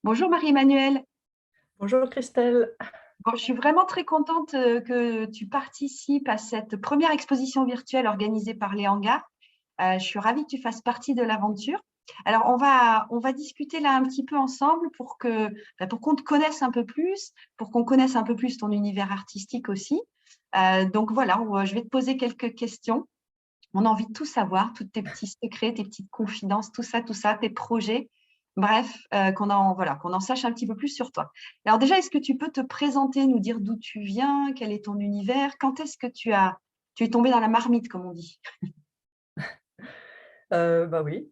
Bonjour Marie-Emmanuelle. Bonjour Christelle. Bon, je suis vraiment très contente que tu participes à cette première exposition virtuelle organisée par les hangars. Je suis ravie que tu fasses partie de l'aventure. Alors, on va discuter là un petit peu ensemble pour qu'on te connaisse un peu plus, pour qu'on connaisse un peu plus ton univers artistique aussi. Donc voilà, je vais te poser quelques questions. On a envie de tout savoir, tous tes petits secrets, tes petites confidences, tout ça, tes projets. Bref, qu'on en sache un petit peu plus sur toi. Alors déjà, est-ce que tu peux te présenter, nous dire d'où tu viens, quel est ton univers, quand est-ce que tu es tombé dans la marmite, comme on dit? Bah oui.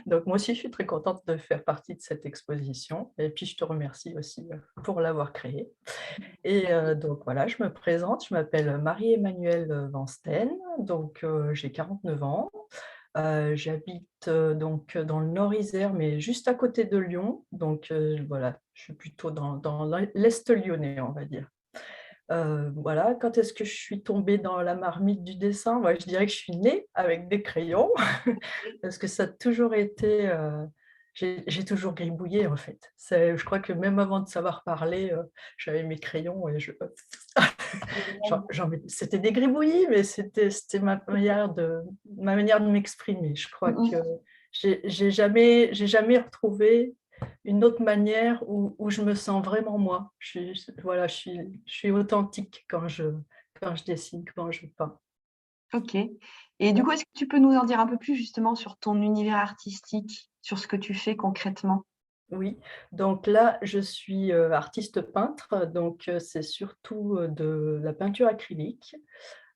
Donc moi aussi, je suis très contente de faire partie de cette exposition et puis je te remercie aussi, pour l'avoir créée et donc voilà, je me présente, je m'appelle Marie-Emmanuelle, Van Steen, donc j'ai 49 ans. J'habite, donc dans le Nord-Isère, mais juste à côté de Lyon, donc voilà, je suis plutôt dans l'est lyonnais, on va dire. Voilà, quand est-ce que je suis tombée dans la marmite du dessin? Moi, je dirais que je suis née avec des crayons parce que ça a toujours été, j'ai toujours gribouillé, en fait. Je crois que même avant de savoir parler, j'avais mes crayons et c'était des gribouillis, mais c'était ma manière de m'exprimer. Je crois que Mhm. j'ai jamais retrouvé une autre manière où je me sens vraiment moi. Voilà, je suis authentique quand je dessine, quand je peins. Ok. Et du coup, est-ce que tu peux nous en dire un peu plus justement sur ton univers artistique, sur ce que tu fais concrètement? Oui, donc là, je suis, artiste peintre, donc c'est surtout, de la peinture acrylique.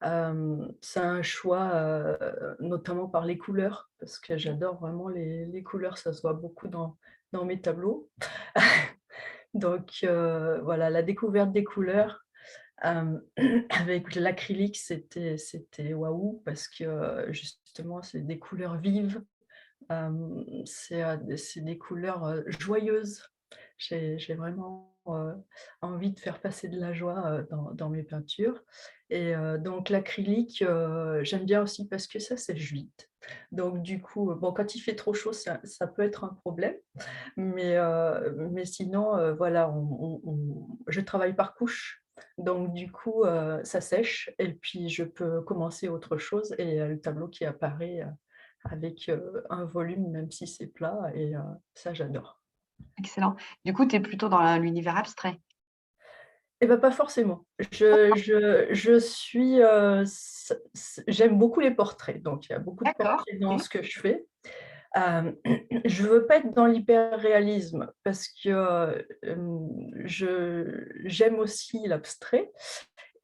C'est un choix, notamment par les couleurs, parce que j'adore vraiment les couleurs, ça se voit beaucoup dans mes tableaux. Donc voilà, la découverte des couleurs, hem, avec l'acrylique, c'était waouh parce que, justement, c'est des couleurs vives, c'est des couleurs, joyeuses. J'ai vraiment, envie de faire passer de la joie, dans mes peintures et donc l'acrylique, j'aime bien aussi parce que ça sèche vite. Donc du coup, bon, quand il fait trop chaud, ça peut être un problème, mais sinon, voilà, je travaille par couche. Donc du coup, ça sèche et puis je peux commencer autre chose et le tableau qui apparaît, avec, un volume, même si c'est plat et ça j'adore. Excellent. Du coup, tu es plutôt dans l'univers abstrait. Et bah, pas forcément. Je suis, j'aime beaucoup les portraits, donc il y a beaucoup de D'accord. portraits dans Ok. ce que je fais. Hem, je veux pas être dans l'hyper-réalisme parce que, j'aime aussi l'abstrait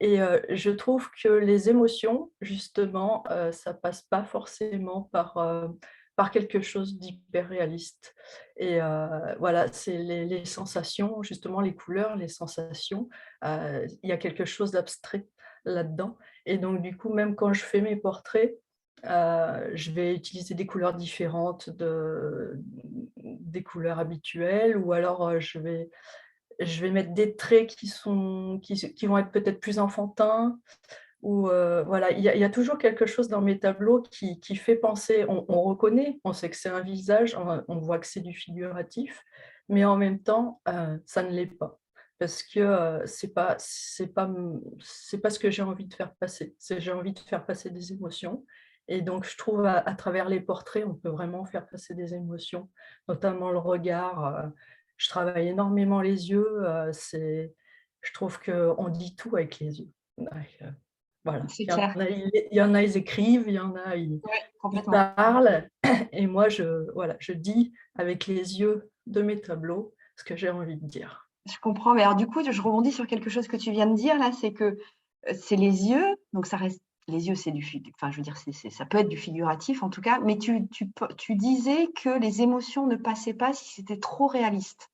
et je trouve que les émotions, justement, ça passe pas forcément par quelque chose d'hyper réaliste et voilà, c'est les sensations, justement les couleurs, les sensations, il y a quelque chose d'abstrait là-dedans et donc du coup, même quand je fais mes portraits, je vais utiliser des couleurs différentes des couleurs habituelles ou alors, je vais mettre des traits qui vont être peut-être plus enfantins ou voilà, il y a toujours quelque chose dans mes tableaux qui fait penser on reconnaît, on sait que c'est un visage, on voit que c'est du figuratif, mais en même temps, ça ne l'est pas. Parce que, c'est pas ce que j'ai envie de faire passer. J'ai envie de faire passer des émotions et donc je trouve à travers les portraits, on peut vraiment faire passer des émotions, notamment le regard, je travaille énormément les yeux, je trouve qu'on dit tout avec les yeux. Ouais, voilà, C'est clair. il y en a, ils écrivent, il y en a, Oui, ils complètement. parlent et moi, voilà, je dis avec les yeux de mes tableaux ce que j'ai envie de dire. Je comprends, mais alors du coup, je rebondis sur quelque chose que tu viens de dire là, c'est que c'est les yeux, donc ça reste les yeux, c'est enfin, je veux dire, ça peut être du figuratif en tout cas, mais tu disais que les émotions ne passaient pas si c'était trop réaliste,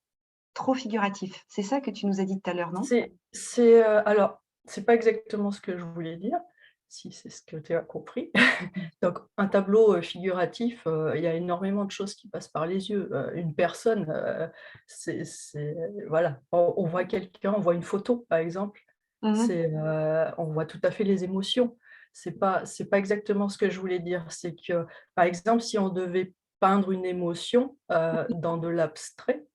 trop figuratif. C'est ça que tu nous as dit tout à l'heure, non? Alors, c'est pas exactement ce que je voulais dire, si c'est ce que tu as compris. Donc un tableau, figuratif, il y a énormément de choses qui passent par les yeux. Une personne, c'est voilà, on voit quelqu'un, on voit une photo par exemple, Mhm. on voit tout à fait les émotions. C'est pas exactement ce que je voulais dire. C'est que, par exemple, si on devait peindre une émotion, dans de l'abstrait,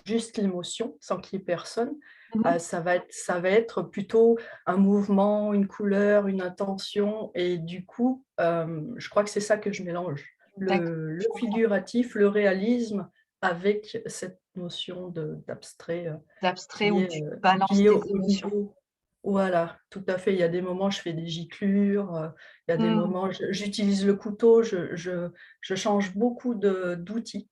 juste l'émotion, sans qu'il y ait personne, Mmh. ça va être plutôt un mouvement, une couleur, une intention et du coup, je crois que c'est ça que je mélange. D'accord, Le je comprends. figuratif, le réalisme avec cette notion d'abstrait, D'abstrait qui où est, tu heu, balances qui est tes au émotions. niveau voilà, tout à fait. Il y a des moments, je fais des giclures, il y a des Mmh. moments, j'utilise le couteau, je change beaucoup d'outils.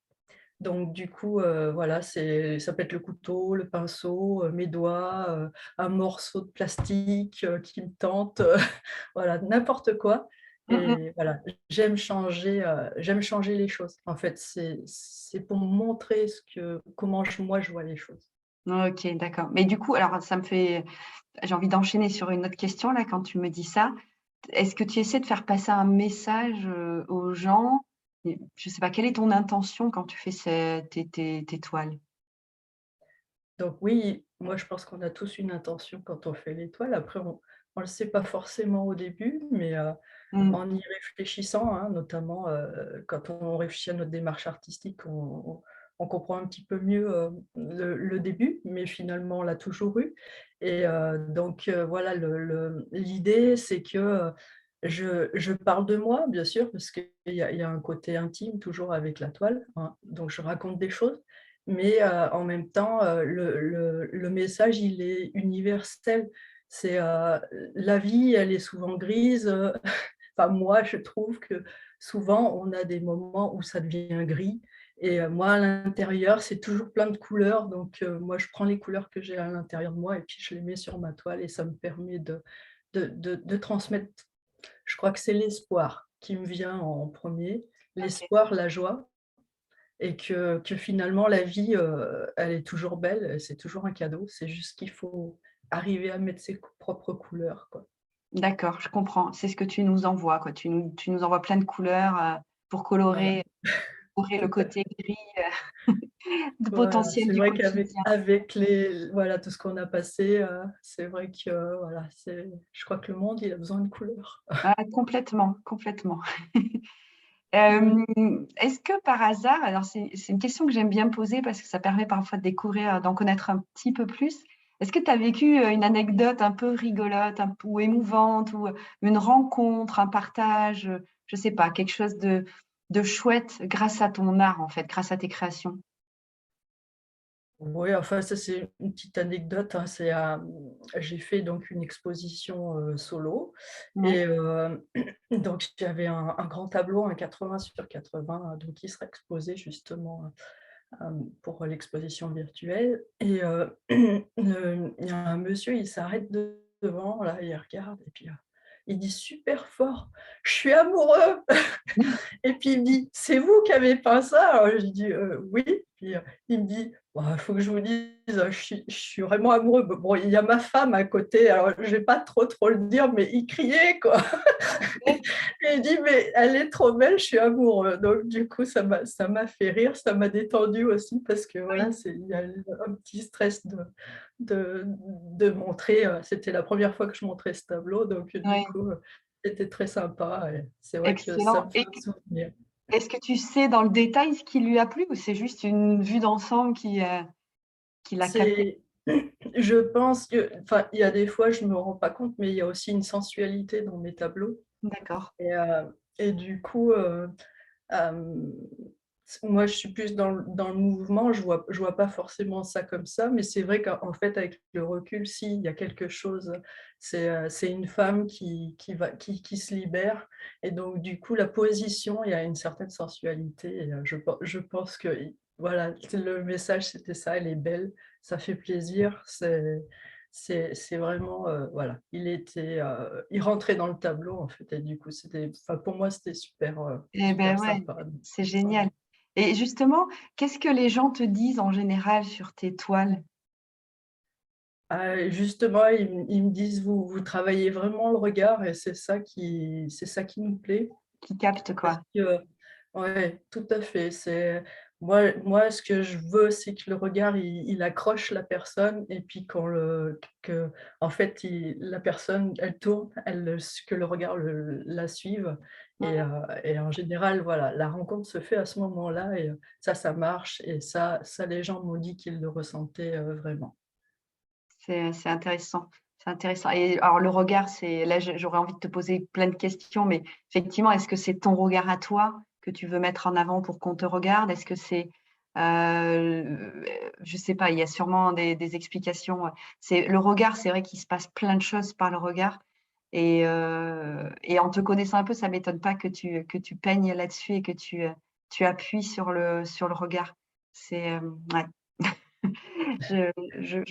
Donc du coup, voilà, ça peut être le couteau, le pinceau, mes doigts, un morceau de plastique, qui me tente, voilà, n'importe quoi Mmh mh. et voilà, j'aime changer les choses. En fait, c'est pour montrer comment moi je vois les choses. OK, d'accord. Mais du coup, alors ça me fait j'ai envie d'enchaîner sur une autre question là, quand tu me dis ça. Est-ce que tu essaies de faire passer un message, aux gens? Et je sais pas, quelle est ton intention quand tu fais tes toiles? Donc oui, moi je pense qu'on a tous une intention quand on fait l'étoile. Après on le sait pas forcément au début, mais Mmh. en y réfléchissant, hein, notamment, quand on réfléchit à notre démarche artistique, on comprend un petit peu mieux, le début, mais finalement on l'a toujours eu et donc voilà l'idée c'est que, je parle de moi bien sûr parce qu'il y a un côté intime toujours avec la toile, hein, donc je raconte des choses, mais en même temps, le message il est universel. C'est, la vie elle est souvent grise, enfin, moi, je trouve que souvent, on a des moments où ça devient gris et moi, à l'intérieur, c'est toujours plein de couleurs. Donc moi, je prends les couleurs que j'ai à l'intérieur de moi et puis je les mets sur ma toile et ça me permet de transmettre. Je crois que c'est l'espoir qui me vient en premier, OK. l'espoir, la joie et que finalement la vie, elle est toujours belle, c'est toujours un cadeau. C'est juste qu'il faut arriver à mettre ses propres couleurs, quoi. D'accord, je comprends. C'est ce que tu nous envoies, quoi. Tu nous envoies plein de couleurs, pour Voilà, colorer le tout à côté gris, de Voilà, potentiel c'est du vrai qu'avec quotidien. avec les voilà, tout ce qu'on a passé, c'est vrai que, voilà, je crois que le monde, il a besoin de couleurs. Ah, complètement, complètement. Mmh. Est-ce que par hasard, alors c'est une question que j'aime bien poser parce que ça permet parfois de découvrir, d'en connaître un petit peu plus. Est-ce que tu as vécu, une anecdote un peu rigolote, un peu ou émouvante ou, une rencontre, un partage, je sais pas, quelque chose de chouette grâce à ton art, en fait, grâce à tes créations? Oui, enfin, ça, c'est une petite anecdote, hein, j'ai fait donc une exposition, solo Ouais, et donc j'avais un grand tableau, un 80 sur 80, donc qui sera exposé justement, pour l'exposition virtuelle et il y a un monsieur, il s'arrête devant là, il regarde et puis, il dit super fort: «Je suis amoureux!» et puis il me dit: «C'est vous qui avez peint ça?» alors je lui dis: Oui». Puis, il me dit: «Bah, il faut que je vous dise, je suis vraiment amoureux». Bon, il y a ma femme à côté, alors je vais pas trop le dire, mais il criait quoi. OK. Et il dit: «Mais elle est trop belle, je suis amoureux». Donc du coup, ça m'a fait rire, ça m'a détendu aussi parce que voilà, Oui, il y a un petit stress de montrer, c'était la première fois que je montrais ce tableau, donc du oui, coup, c'était très sympa et c'est vrai que ça excellent me fait et un souvenir. est-ce que tu sais dans le détail ce qui lui a plu ou c'est juste une vue d'ensemble qui l'a capté? C'est je pense que enfin, il y a des fois, je me rends pas compte, mais il y a aussi une sensualité dans mes tableaux D'accord. et du coup, Hem, moi, je suis plus dans le mouvement, je vois pas forcément ça comme ça, mais c'est vrai qu'en fait, avec le recul, si, il y a quelque chose, c'est une femme qui se libère et donc du coup, la position, il y a une certaine sensualité et je pense que voilà, le message, c'était ça: «Elle est belle, ça fait plaisir». C'est vraiment, voilà, il rentrait dans le tableau, en fait et du coup, enfin, pour moi, c'était super, Eh beh, super ouais, sympa. c'est Voilà. génial et justement, qu'est-ce que les gens te disent en général sur tes toiles? Justement, ils me disent: «Vous travaillez vraiment le regard et c'est ça qui nous plaît». Qui captent Parce quoi? que ouais, tout à fait. Moi, ce que je veux, c'est que le regard, il accroche la personne et puis en fait, la personne, elle tourne, que le regard la suive Et en général, voilà, la rencontre se fait à ce moment-là et ça marche et ça les gens m'ont dit qu'ils le ressentaient, vraiment. C'est intéressant, c'est intéressant et alors le regard, c'est là, j'aurais envie de te poser plein de questions, mais effectivement, est-ce que c'est ton regard à toi que tu veux mettre en avant pour qu'on te regarde? Est-ce que c'est, je sais pas, il y a sûrement des explications, c'est le regard, c'est vrai qu'il se passe plein de choses par le regard et en te connaissant un peu, ça m'étonne pas que tu peignes là-dessus et que tu appuies sur le regard. C'est, ouais.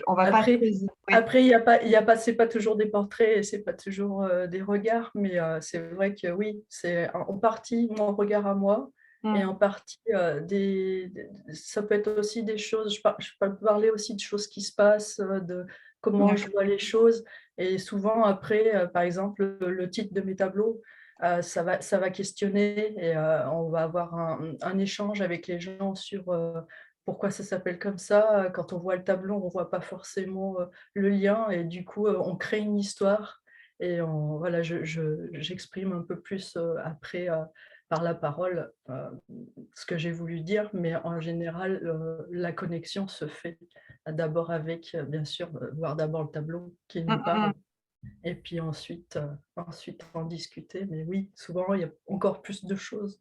On va pas Après creuser. Oui, après il y a pas c'est pas toujours des portraits et c'est pas toujours, des regards, mais c'est vrai que oui, c'est en partie mon regard à moi et mmh, en partie, des ça peut être aussi des choses je peux parler aussi de choses qui se passent, de comment je d'accord. vois les choses et souvent après, par exemple, le titre de mes tableaux, ça va questionner et on va avoir un échange avec les gens sur, pourquoi ça s'appelle comme ça? Quand on voit le tableau, on voit pas forcément, le lien et du coup, on crée une histoire et voilà, j'exprime un peu plus, après, par la parole, ce que j'ai voulu dire, mais en général, la connexion se fait d'abord avec, bien sûr, voir d'abord le tableau qui Mmh nous mh, parle mmh. et puis ensuite en discuter. Mais oui, souvent, il y a encore plus de choses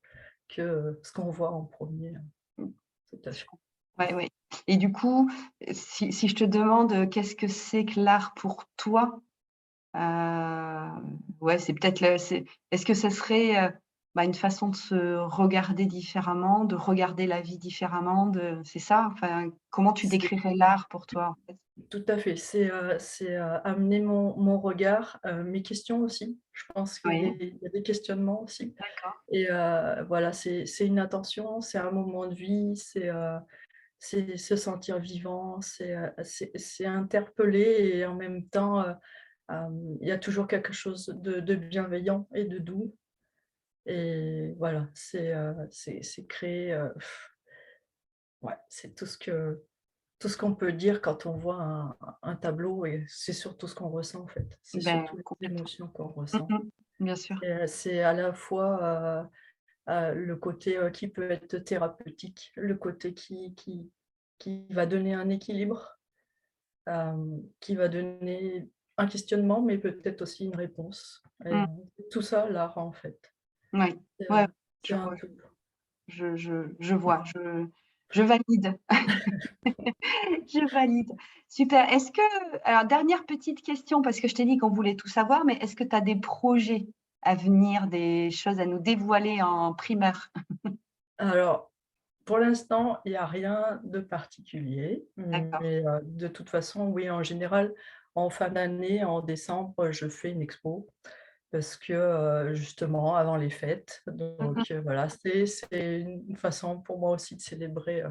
que ce qu'on voit en premier. Mmh, Tout à je fait. comprends. Ouais, ouais et du coup, si je te demande, qu'est-ce que c'est que l'art pour toi? Ouais, c'est peut-être le c'est est-ce que ça serait, bah, une façon de se regarder différemment, de regarder la vie différemment, c'est ça? Enfin, comment tu C'est décrirais l'art pour toi, en fait? Tout à fait, amener mon regard, mes questions aussi. Je pense Oui, il y a des questionnements aussi d'accord. et voilà, c'est une intention, c'est un moment de vie, c'est se sentir vivant, c'est interpeller et en même temps, il y a toujours quelque chose de bienveillant et de doux et voilà, c'est créer, ouais, c'est tout ce qu'on peut dire quand on voit un tableau et c'est surtout ce qu'on ressent en fait. C'est Ben, surtout les complètement. émotions qu'on Mmh ressent mh. Bien sûr. et c'est à la fois, le côté, qui peut être thérapeutique, le côté qui va donner un équilibre, qui va donner un questionnement, mais peut-être aussi une réponse et Mmh. tout ça l'art en fait. Ouais. C'est, Ouais, c'est je un vois, tout. je vois, je valide. Je valide. Super. Est-ce que alors dernière petite question parce que je t'ai dit qu'on voulait tout savoir, mais est-ce que tu as des projets à venir, des choses à nous dévoiler en primeur? Alors pour l'instant, il y a rien de particulier, D'accord. mais de toute façon, oui, en général, en fin d'année, en décembre, je fais une expo parce que, justement, avant les fêtes, Mmh mh. donc voilà, c'est une façon pour moi aussi de célébrer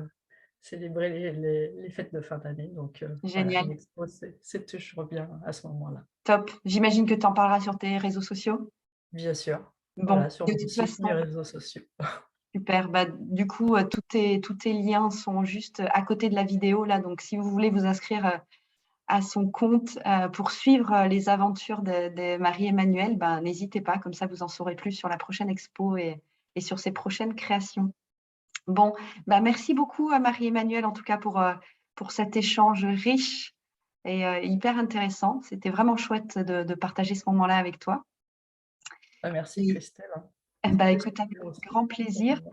les fêtes de fin d'année, donc voilà, une Génial. expo, c'est toujours bien à ce moment-là. Top. J'imagine que tu en parleras sur tes réseaux sociaux? Bien sûr, Bon, voilà, sur de mon toute site, mes façon réseaux sociaux. super. Bah, du coup, tous tes liens sont juste à côté de la vidéo là, donc si vous voulez vous inscrire, à son compte, pour suivre, les aventures de Marie-Emmanuelle, ben, n'hésitez pas, comme ça vous en saurez plus sur la prochaine expo et sur ses prochaines créations. Bon, bah, merci beaucoup à Marie-Emmanuelle en tout cas pour cet échange riche et hyper intéressant. C'était vraiment chouette de partager ce moment-là avec toi Bah, merci et Christelle, hein. bah, C'était écoute avec super aussi grand pour plaisir. moi.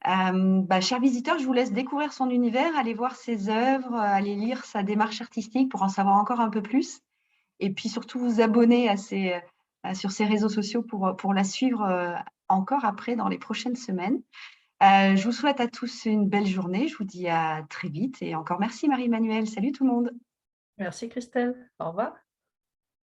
Bah, chers visiteurs, je vous laisse découvrir son univers, aller voir ses œuvres, aller lire sa démarche artistique pour en savoir encore un peu plus. Et puis surtout vous abonner sur ses réseaux sociaux pour la suivre, encore après dans les prochaines semaines. Je vous souhaite à tous une belle journée. Je vous dis à très vite et encore merci Marie-Emmanuelle. Salut tout le monde. Merci Christelle, au revoir.